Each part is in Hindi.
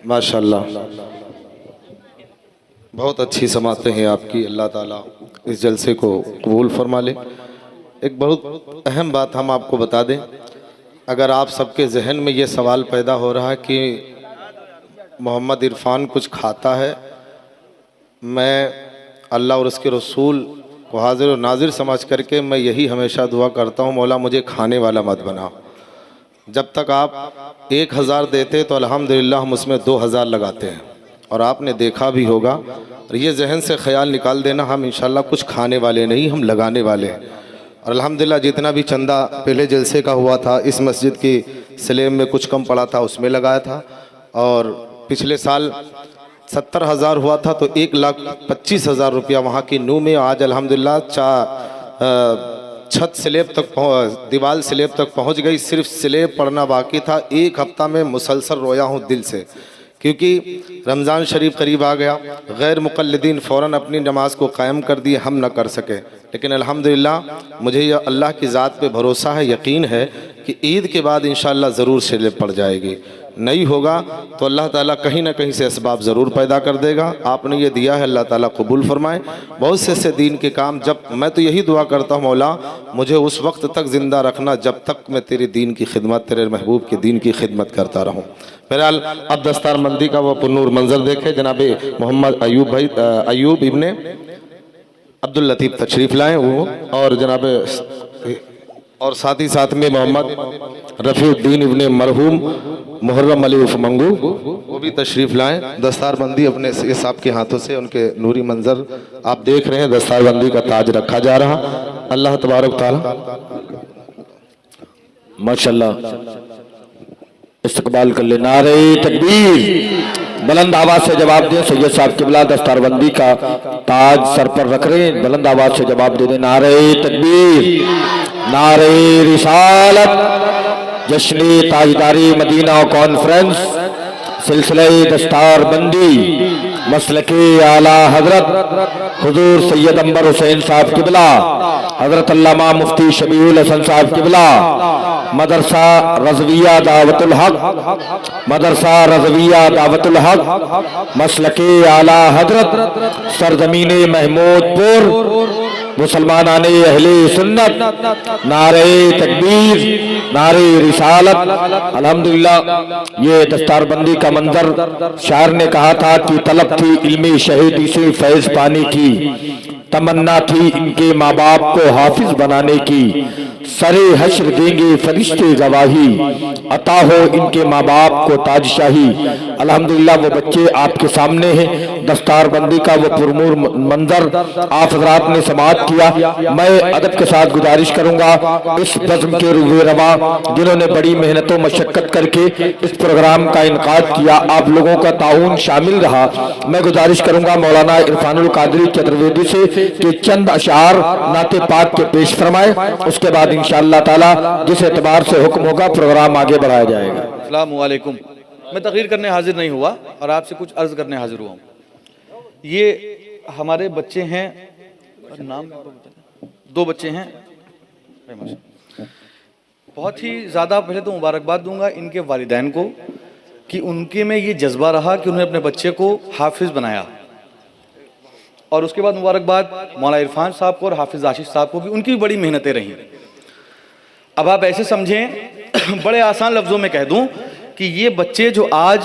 माशाल्लाह, बहुत अच्छी समातें हैं आपकी। अल्लाह ताला इस जलसे को कबूल फरमा ले। एक बहुत अहम बात हम आपको बता दें, अगर आप सबके जहन में ये सवाल पैदा हो रहा है कि मोहम्मद इरफान कुछ खाता है, मैं अल्लाह और उसके रसूल को हाजिर और नाजिर समझ करके मैं यही हमेशा दुआ करता हूँ, मौला मुझे खाने वाला मत बना। जब तक आप 1000 देते तो अल्हम्दुलिल्लाह हम उसमें 2000 लगाते हैं। और आपने देखा भी होगा, और ये जहन से ख्याल निकाल देना, हम इंशाल्लाह कुछ खाने वाले नहीं, हम लगाने वाले हैं। और अल्हम्दुलिल्लाह जितना भी चंदा पहले जलसे का हुआ था, इस मस्जिद की स्लैब में कुछ कम पड़ा था, उसमें लगाया था। और पिछले साल 70,000 हुआ था तो 1,25,000 रुपया वहाँ की नू में। आज अल्हम्दुलिल्लाह छत स्लैब तक दीवार स्लैब तक पहुँच गई, सिर्फ स्लैब पड़ना बाकी था। 1 हफ्ता में मुसलसल रोया हूँ दिल से, क्योंकि रमज़ान शरीफ करीब आ गया। गैर मुक़ल्लिदीन फ़ौरन अपनी नमाज को कायम कर दिए, हम न कर सके। लेकिन अल्हम्दुलिल्लाह मुझे यह अल्लाह की ज़ात पे भरोसा है, यकीन है कि ईद के बाद इंशाअल्लाह ज़रूर स्लैब पड़ जाएगी। नहीं होगा तो अल्लाह ताला कहीं ना कहीं से असबाब ज़रूर पैदा कर देगा। आपने ये दिया है, अल्लाह ताला कबूल फरमाए। बहुत से ऐसे दीन के काम, जब मैं तो यही दुआ करता हूँ, मौला मुझे उस वक्त तक ज़िंदा रखना जब तक मैं तेरे दीन की खिदमत, तेरे महबूब के दीन की खिदमत करता रहूँ। बहरहाल अब दस्तारबंदी का वो पुरनूर मंजर देखे। जनाब मोहम्मद अयूब भाई, अयूब इब्ने अब्दुल लतीफ़ तशरीफ़ लाएँ वो, और जनाब और साथ ही साथ में मोहम्मद रफ़ीउद्दीन इब्ने मरहूम मुहर्रम अली उर्फ मंगू, वो भी तशरीफ़ लाएँ। दस्तारबंदी अपने साहब के हाथों से, उनके नूरी मंजर आप देख रहे हैं, दस्तारबंदी का ताज रखा जा रहा। अल्लाह तबारक तआला माशाअल्लाह इस्तकबाल कर ले। नारे तकबीर, बुलंद आवाज से जवाब दें। सैयद साहब किबला दस्तारबंदी का ताज सर पर रख रहे हैं, बुलंद आवाज से जवाब दे दें। नारे तकबीर, नारे रिसालत। जश्न ताजदारी मदीना कॉन्फ्रेंस सिलसिले दस्तारबंदी मसलके आला हजरत हुजूर सैयद अंबर हुसैन साहब किबला, हजरत अल्लामा मुफ्ती शबीउल हसन साहब किबला, मदरसा रज़विया दावतुल हक, मदरसा रज़विया दावतुल हक, मसलके आला हजरत सरजमीने महमूदपुर, मुसलमानाने अहले सुन्नत। नारे तकबीर, नारे रिसालत। अल्हम्दुलिल्लाह ये दस्तारबंदी का मंजर, शायर ने कहा था कि तलब थी इल्मी शहीदी से फैज पाने की, तमन्ना थी इनके माँ बाप को हाफिज बनाने की, सरे हश्र देंगे फरिश्ते गवाही, अता हो इनके माँ बाप को ताजशाही। अल्हम्दुलिल्लाह वो बच्चे आपके सामने हैं। दस्तारबंदी का वो पुरनूर मंजर आप हजरात ने समाअत किया। मैं अदब के साथ गुजारिश करूंगा इस बज़्म के रूए रवा जिन्होंने बड़ी मेहनतों मशक्कत करके इस प्रोग्राम का इनकाद किया, आप लोगों का ताउन शामिल रहा। मैं गुजारिश करूंगा मौलाना इरफानुल कादरी चतुर्वेदी से कि चंद अशार नाते पाक के पेश फरमाए, उसके बाद इंशाअल्लाह ताला जिस एतबार से हुक्म होगा प्रोग्राम आगे बढ़ाया जाएगा। अस्सलाम वालेकुम। मैं तकरीर करने हाजिर नहीं हुआ और आपसे कुछ अर्ज करने हाजिर हुआ हूँ। ये हमारे बच्चे हैं, नाम 2 बच्चे हैं। बहुत ही ज़्यादा पहले तो मुबारकबाद दूंगा इनके वालिदैन को कि उनके में ये जज्बा रहा कि उन्होंने अपने बच्चे को हाफिज़ बनाया। और उसके बाद मुबारकबाद मौलाना इरफान साहब को और हाफिज़ आशीष साहब को भी, उनकी भी बड़ी मेहनतें रहीं। अब आप ऐसे समझें, बड़े आसान लफ्ज़ों में कह दूं कि ये बच्चे जो आज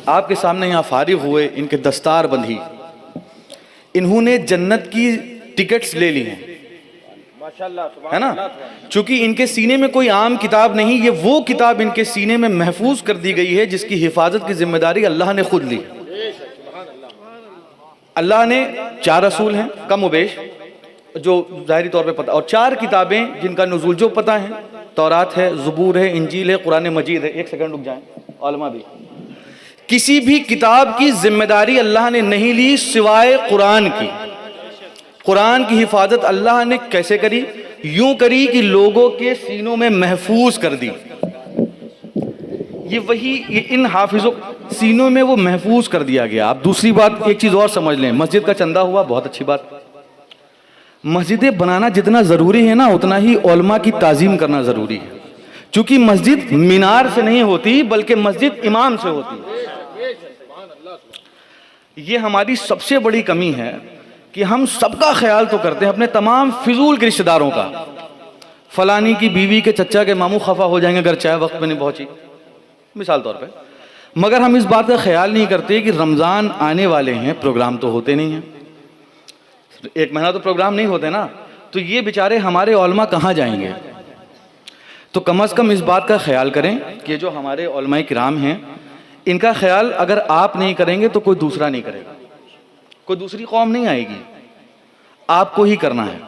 आपके सामने यहाँ फारिग हुए, इनके दस्तारबंदी, इन्होंने जन्नत की टिकट्स ले ली हैं, है ना। चूंकि इनके सीने में कोई आम किताब नहीं, ये वो किताब इनके सीने में महफूज कर दी गई है जिसकी हिफाजत की जिम्मेदारी अल्लाह ने खुद ली। अल्लाह ने 4 रसूल हैं कम उबेश जो ज़ाहिरी तौर पे पता, और 4 किताबें जिनका नुज़ूल जो पता है, तौरात है, ज़बूर है, इंजील है, कुरान मजीद है। एक सेकंड रुक जाएं उलमा भी। किसी भी किताब की जिम्मेदारी अल्लाह ने नहीं ली सिवाय कुरान की। कुरान की हिफाजत अल्लाह ने कैसे करी? यूं करी कि लोगों के सीनों में महफूज कर दी। ये इन हाफिजों सीनों में वो महफूज कर दिया गया। आप दूसरी बात एक चीज़ और समझ लें, मस्जिद का चंदा हुआ, बहुत अच्छी बात। मस्जिदें बनाना जितना ज़रूरी है ना, उतना ही उलमा की ताज़ीम करना ज़रूरी है। क्योंकि मस्जिद मीनार से नहीं होती बल्कि मस्जिद इमाम से होती है। ये हमारी सबसे बड़ी कमी है कि हम सबका ख्याल तो करते हैं, अपने तमाम फिजूल के रिश्तेदारों का। फलानी की बीवी के चचा के मामू खफा हो जाएंगे अगर चाय वक्त पे नहीं पहुंची, मिसाल तौर पे, मगर हम इस बात का ख्याल नहीं करते कि रमज़ान आने वाले हैं, प्रोग्राम तो होते नहीं हैं, 1 महीना तो प्रोग्राम नहीं होते ना, तो ये बेचारे हमारे उलमा कहाँ जाएंगे। तो कम से कम इस बात का ख्याल करें कि जो हमारे उलमाए किराम हैं, इनका ख्याल अगर आप नहीं करेंगे तो कोई दूसरा नहीं करेगा, कोई दूसरी कौम नहीं आएगी, आपको ही करना है।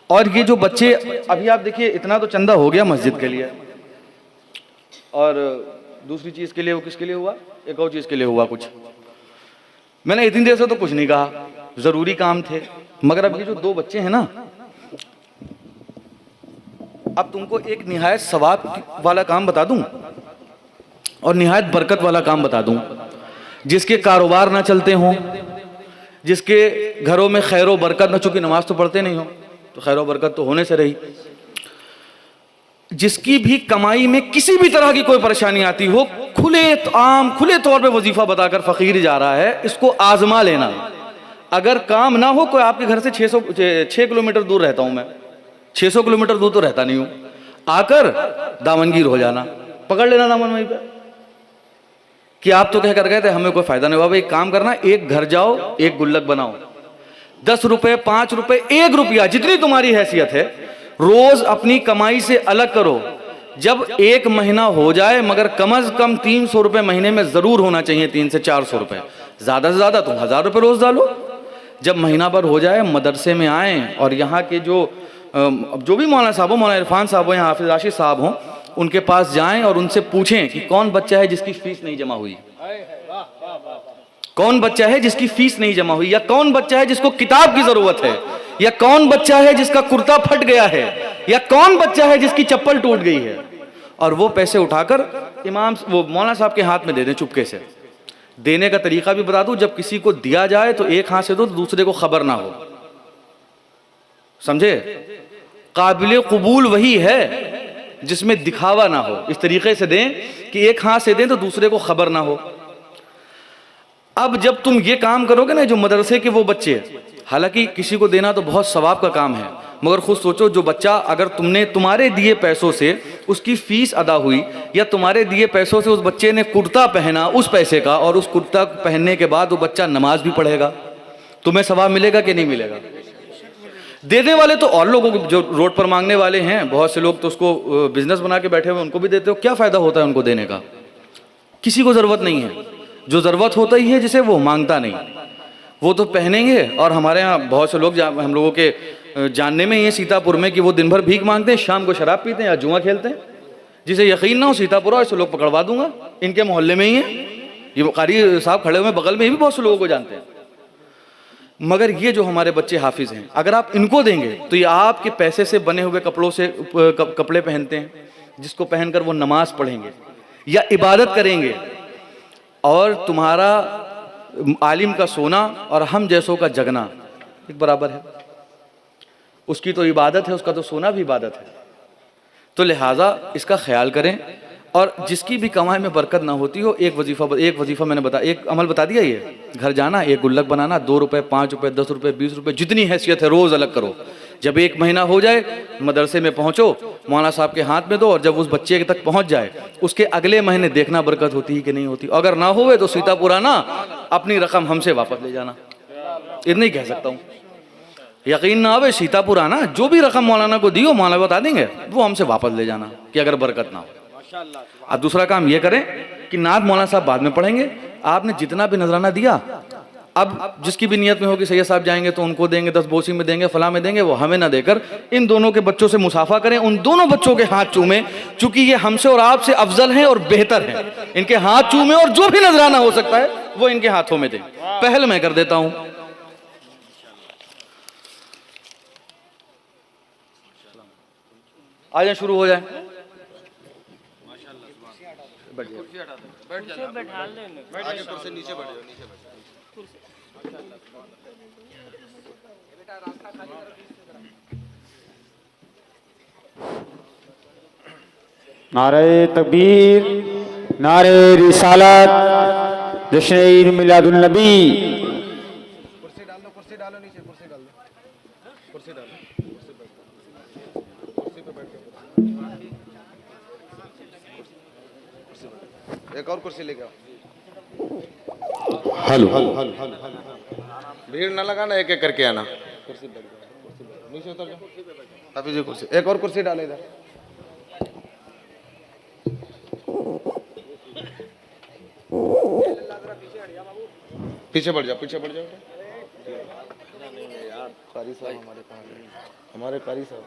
और ये जो बच्चे, अभी आप देखिए इतना तो चंदा हो गया मस्जिद के लिए, और दूसरी चीज़ के लिए वो किसके लिए हुआ, एक और चीज़ के लिए हुआ कुछ, मैंने इतनी देर से तो कुछ नहीं कहा, ज़रूरी काम थे। मगर अब ये जो 2 बच्चे हैं ना, अब तुमको एक निहायत सवाब वाला काम बता दूं और निहायत बरकत वाला काम बता दूं, जिसके कारोबार ना चलते हों, जिसके घरों में खैर व बरकत ना, चूंकि नमाज तो पढ़ते नहीं हो तो खैर व बरकत तो होने से रही, जिसकी भी कमाई में किसी भी तरह की कोई परेशानी आती हो, खुले तौर पे वजीफा बताकर फकीर जा रहा है, इसको आजमा लेना। अगर काम ना हो, कोई आपके घर से 6 किलोमीटर दूर रहता हूं मैं, 600 किलोमीटर दूर तो रहता नहीं हूं, आकर दामनगीर हो जाना, पकड़ लेना दामन वहीं पे कि आप तो कह कर गए थे हमें कोई फायदा नहीं हुआ। एक काम करना, एक घर जाओ, एक गुल्लक बनाओ, 10 रुपए, 5 रुपए, 1 रुपया, जितनी तुम्हारी हैसियत है, रोज अपनी कमाई से अलग करो। जब 1 महीना हो जाए, मगर कम से कम 300 रुपए महीने में जरूर होना चाहिए, 300 से 400 रुपए, ज्यादा से ज्यादा तुम 1000 रुपए रोज डालो। जब महीना भर हो जाए, मदरसे में आए और यहाँ के जो भी मौलाना साहब हो, मौलाना इरफान साहब हो या हाफिज राशिद साहब हो, उनके पास जाएं और उनसे पूछें कि कौन बच्चा है जिसकी फीस नहीं जमा हुई, कौन बच्चा है जिसकी फीस नहीं जमा हुई, या कौन बच्चा है जिसको किताब की जरूरत है, या कौन बच्चा है जिसका कुर्ता फट गया है, या कौन बच्चा है जिसकी चप्पल टूट गई है, और वो पैसे उठाकर इमाम वो मौलाना साहब के हाथ में दे दें। चुपके से देने का तरीका भी बता दूं, जब किसी को दिया जाए तो एक हाथ से दो, तो दूसरे को खबर ना हो, समझे। काबिल कबूल वही है जिसमें दिखावा ना हो, इस तरीके से दें कि एक हाथ से दें तो दूसरे को खबर ना हो। अब जब तुम ये काम करोगे ना, जो मदरसे के वो बच्चे, हालांकि किसी को देना तो बहुत सवाब का काम है, मगर खुद सोचो, जो बच्चा अगर तुम्हारे दिए पैसों से उसकी फीस अदा हुई, या तुम्हारे दिए पैसों से उस बच्चे ने कुर्ता पहना उस पैसे का, और उस कुर्ता पहनने के बाद वो बच्चा नमाज भी पढ़ेगा, तुम्हें सवाब मिलेगा कि नहीं मिलेगा। देने वाले तो और लोगों को, जो रोड पर मांगने वाले हैं, बहुत से लोग तो उसको बिजनेस बना के बैठे हुए, उनको भी देते हो, क्या फायदा होता है उनको देने का। किसी को जरूरत नहीं है, जो जरूरत होता ही है जिसे, वो मांगता नहीं, वो तो पहनेंगे। और हमारे यहाँ बहुत से लोग, हम लोगों के जानने में ये सीतापुर में, कि वो दिन भर भीख मांगते हैं, शाम को शराब पीते हैं या जुआ खेलते हैं। जिसे यकीन ना हो सीतापुर, ऐसे लोग पकड़वा दूंगा, इनके मोहल्ले में ही है, ये कारी साहब खड़े हुए बगल में, ही भी बहुत से लोगों को जानते हैं। मगर ये जो हमारे बच्चे हाफिज हैं, अगर आप इनको देंगे तो ये आपके पैसे से बने हुए कपड़ों से कपड़े पहनते हैं, जिसको पहनकर वो नमाज पढ़ेंगे या इबादत करेंगे, और तुम्हारा आलिम का सोना और हम जैसों का जगना एक बराबर है। उसकी तो इबादत है, उसका तो सोना भी इबादत है। तो लिहाजा इसका ख्याल करें, और जिसकी भी कमाई में बरकत ना होती हो, एक वजीफा मैंने एक अमल बता दिया, ये घर जाना, एक गुल्लक बनाना, 2 रुपए, 5 रुपए, 10 रुपए, 20 रुपए, जितनी हैसियत है रोज अलग करो। जब 1 महीना हो जाए, मदरसे में पहुंचो, मौलाना साहब के हाथ में दो, और जब उस बच्चे तक पहुंच जाए, उसके अगले महीने देखना बरकत होती है कि नहीं होती। अगर ना होवे तो सीतापुरा ना, अपनी रकम हमसे वापस ले जाना, इतना ही कह सकता हूँ। यकीन ना आवे, सीतापुर आना, जो भी रकम मौलाना को दी हो, मौलाना बता देंगे, वो हमसे वापस ले जाना, कि अगर बरकत ना हो। अब दूसरा काम ये करें कि नात मौलाना साहब बाद में पढ़ेंगे, आपने जितना भी नजराना दिया, अब जिसकी भी नियत में होगी सैयद साहब जाएंगे तो उनको देंगे, 10 बोसी में देंगे, फला में देंगे, वो हमें ना देकर इन दोनों के बच्चों से मुसाफा करें, उन दोनों बच्चों के हाथ चूमें, चूंकि ये हमसे और आपसे अफजल हैं और बेहतर हैं। इनके हाथ चूमें, और जो भी नजराना हो सकता है वो इनके हाथों में दें। पहल मैं कर देता हूं। आ जाए, शुरू हो जाए। नारे तकबीर, नारे रिसालत, जश्न ईद मिलादुन नबी। एक और कुर्सी लेके आओ। हेलो भीड़ न लगाना, एक एक करके आना। कुर्सी बैठ जाओ, नीचे उतर जाओ। अभी जी कुर्सी, एक और कुर्सी डाले इधर। पीछे बढ़ जाओ, पीछे बढ़ जाओ। कारी साहब हमारे कहाँ गए? हमारे कारी साहब